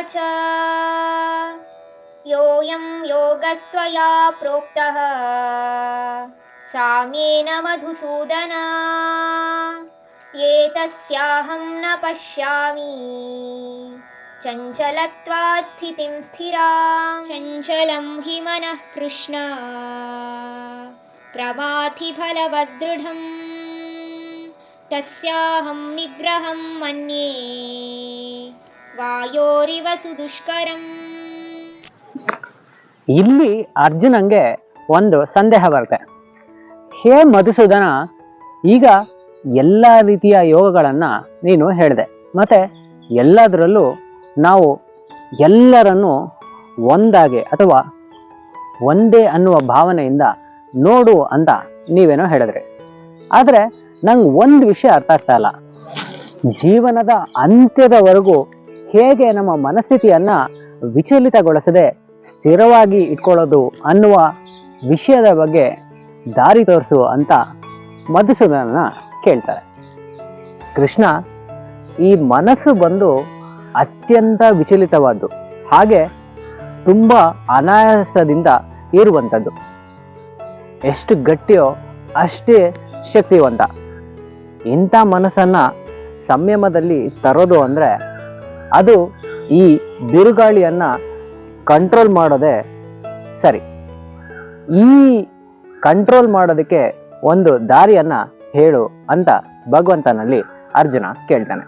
च योऽयं योगस्त्वया प्रोक्तः साम्येन मधुसूदन एतस्याहं न पश्यामि चञ्चलत्वात् स्थितिं स्थिराम्। चञ्चलं हि मनः कृष्ण प्रमाथि फलवद्दृढम् तस्याहं निग्रहं मन्ये वायोरिव ಸುದುಷ್ಕರಂ. ಇಲ್ಲಿ ಅರ್ಜುನಂಗೆ ಒಂದು ಸಂದೇಹ ಬರುತ್ತೆ. ಹೇ ಮಧುಸೂದನ, ಈಗ ಎಲ್ಲ ರೀತಿಯ ಯೋಗಗಳನ್ನು ನೀನು ಹೇಳಿದೆ, ಮತ್ತೆ ಎಲ್ಲದರಲ್ಲೂ ನಾವು ಎಲ್ಲರನ್ನೂ ಒಂದಾಗೆ ಅಥವಾ ಒಂದೇ ಅನ್ನುವ ಭಾವನೆಯಿಂದ ನೋಡು ಅಂತ ನೀವೇನೋ ಹೇಳಿದ್ರಿ. ಆದರೆ ನಂಗೆ ಒಂದು ವಿಷಯ ಅರ್ಥ ಆಗ್ತಾ ಇಲ್ಲ. ಜೀವನದ ಅಂತ್ಯದವರೆಗೂ ಹೇಗೆ ನಮ್ಮ ಮನಸ್ಥಿತಿಯನ್ನು ವಿಚಲಿತಗೊಳಿಸದೆ ಸ್ಥಿರವಾಗಿ ಇಟ್ಕೊಳ್ಳೋದು ಅನ್ನುವ ವಿಷಯದ ಬಗ್ಗೆ ದಾರಿ ತೋರಿಸು ಅಂತ ಮಧುಸೂದನನ ಕೇಳ್ತಾರೆ. ಕೃಷ್ಣ, ಈ ಮನಸ್ಸು ಬಂದು ಅತ್ಯಂತ ವಿಚಲಿತವಾದ್ದು, ಹಾಗೆ ತುಂಬ ಅನಾಯಾಸದಿಂದ ಇರುವಂಥದ್ದು. ಎಷ್ಟು ಗಟ್ಟಿಯೋ ಅಷ್ಟೇ ಶಕ್ತಿವಂತ. ಇಂಥ ಮನಸ್ಸನ್ನು ಸಂಯಮದಲ್ಲಿ ತರೋದು ಅಂದರೆ ಅದು ಈ ಬಿರುಗಾಳಿಯನ್ನು ಕಂಟ್ರೋಲ್ ಮಾಡೋದೇ ಸರಿ. ಈ ಕಂಟ್ರೋಲ್ ಮಾಡೋದಕ್ಕೆ ಒಂದು ದಾರಿಯನ್ನು ಹೇಳು ಅಂತ ಭಗವಂತನಲ್ಲಿ ಅರ್ಜುನ ಕೇಳ್ತಾನೆ.